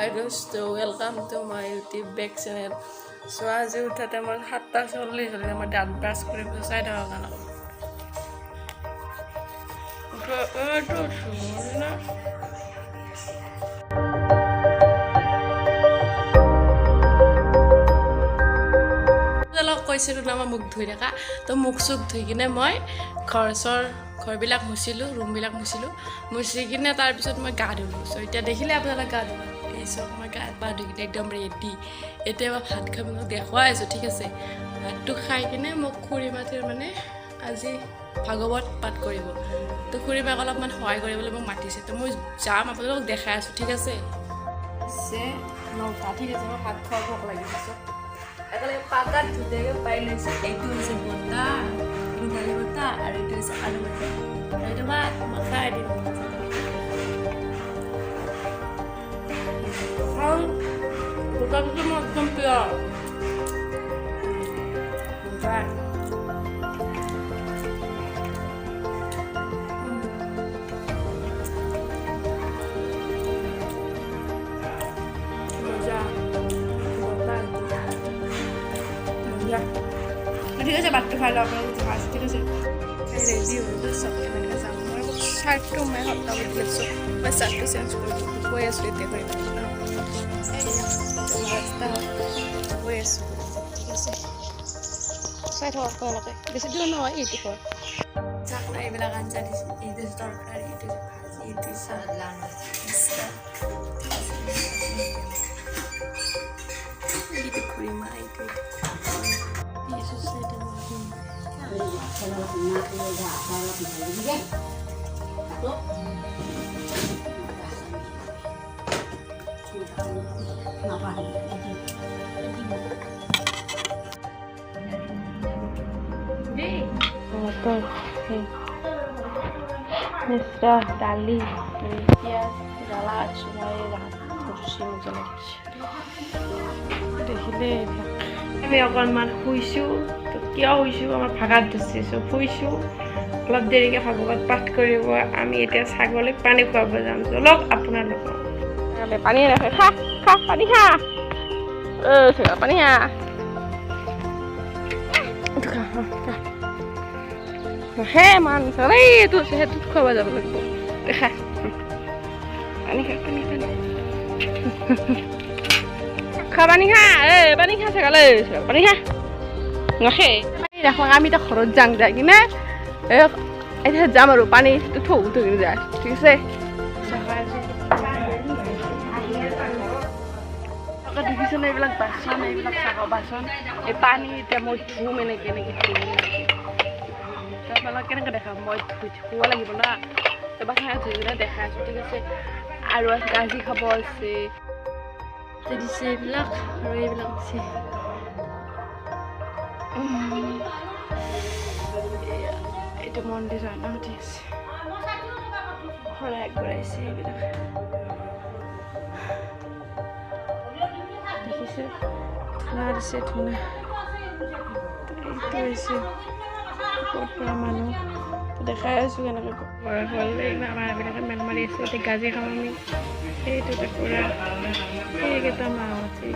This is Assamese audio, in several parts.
Hi dosto, welcome to my YouTube back channel. So আজি উঠাতে মই 7:40 হলে মই দাঁত ব্ৰাছ কৰিব চাই থাকা কানা। তো শুনা। অলপ কৈছিলো না মই মুখ ধুই থাকা তো মুখ চুখ ধুই কিনে মই ঘৰবিলাক মুচিলোঁ ৰুমবিলাক মুচি কিনে তাৰপিছত মই গা ধুলোঁ। চ' এতিয়া দেখিলে আপোনালোকে গা ধুলোঁ এই চব মই গা পা ধুই কিনে একদম ৰেডি। এতিয়া মই ভাত খাব দেখুৱাই আছোঁ, ঠিক আছে। ভাতটো খাই কিনে মোক খুৰী মাতিৰ মানে আজি ভাগৱত পাঠ কৰিব, তো খুৰী মাক অলপমান সহায় কৰিবলৈ মোক মাতিছে। তো মই যাম, আপোনালোকক দেখাই আছোঁ, ঠিক আছে। ঠিক আছে, মই ভাত খোৱা ভোক লাগিছে। একেলগে পাকাত ধুনীয়াকৈ পাই লৈছোঁ। এইটো হৈছে বটা, এইটো দালি বটা আৰু এইটো হৈছে আলু বটা। এইটো ভাত মই খাই দিম। বটাটো মোৰ একদম প্ৰিয়। ঠিক আছে, ভাতটো খাই লওঁ, আপোনালোকে ভাত, ঠিক আছে। ৰেডি হৈ চব কেনেকৈ যাম। মই চাৰ্টটো মই সপ্তাহ দিছোঁ, মই চাৰ্টটো চেঞ্জ কৰি গৈ আছোঁ এতিয়া কৰি ৰাস্তা গৈ আছোঁ, ঠিক আছে। চাই থাকক আপোনালোকে, বেছি দূৰ নহয়, এইটো ঘৰ চাওক না। এইবিলাক আঞ্জা দিছে, এইটো তৰকাৰী, এইটো ভাজি, এইটো চালাড, এইটো খুৰীমা, এইটো মিশ্ৰা ডালি পিঁয়াজ জ্বালা চুমাই ধৰিছে মজা লাগিছে দেখিলে। আমি অকণমান শুইছোঁ, তো কিয় শুইছোঁ, আমাৰ ভাগাত ধৰিছে। চ' শুইছোঁ, অলপ দেৰিকৈ ভাগৱত পাঠ কৰিব। আমি এতিয়া ছাগলীক পানী খুৱাব যাম। চলক আপোনালোকক পানী ৰাখে, খা খা পানী খা, পানী খা, হে মান এইটো সেইটোত খুৱাব যাব লাগিব। দেখা পানী খা, পানী পানী খা, পানী খা, পানী খা ছাগালে, পানী খা নাখে ৰাখো। আমি এতিয়া ঘৰত যাং, যাই কিনে এতিয়া যাম আৰু পানীটো থৌ যায়, ঠিক আছে। দেখিছেনে এইবিলাক বাচন, এইবিলাক চাকৰ বাচন, এই পানী এতিয়া মই ধুম এনেকৈ ধুম। আপোনালোক কেনেকৈ দেখাম, মই ধুব লাগিব না। এবাৰ খাই ধুই কিনে দেখাই আছোঁ, ঠিক আছে। আৰু আছে গাজি খাব আছে, দিছে এইবিলাক আৰু এইবিলাক দিছে। এইটো মন্দিৰ হয় ন, ঠিক আছে। শৰাই আগবঢ়াইছে এইবিলাক দেখিছে, ধূনা দিছে, ধূনা। এইটো হৈছে ক'ত পৰা মানুহ দেখাই আছোঁ কেনেকৈ মানুহবিলাকে মেল মাৰি আছে। এতিয়া গাজি খাওঁ আমি। সেইটো কুকুৰা, সেইকেইটা মাহ আছে,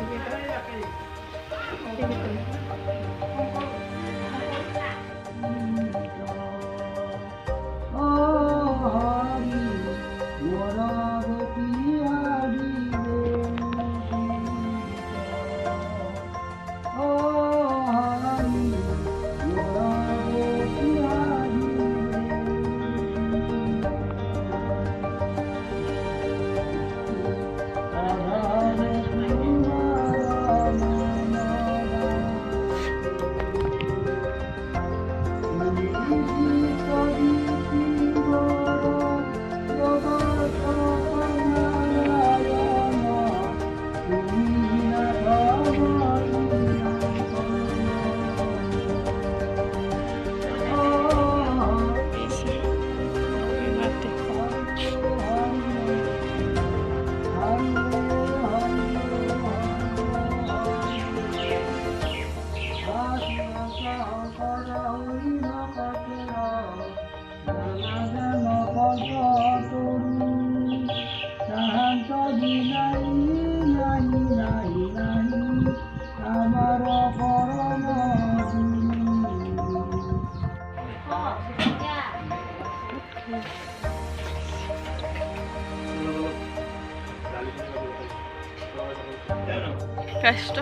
কষ্ট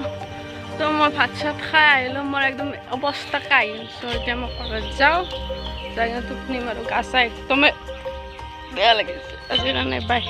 তো মই ভাত চাত খাই আহিলোঁ মোৰ একদম অৱস্থা কাহিল চ' এতিয়া মই ঘৰত যাওঁ যাই টোপনি মাৰোঁ গা চা একদমেই বেয়া লাগিছে আজিৰ কাৰণে বাই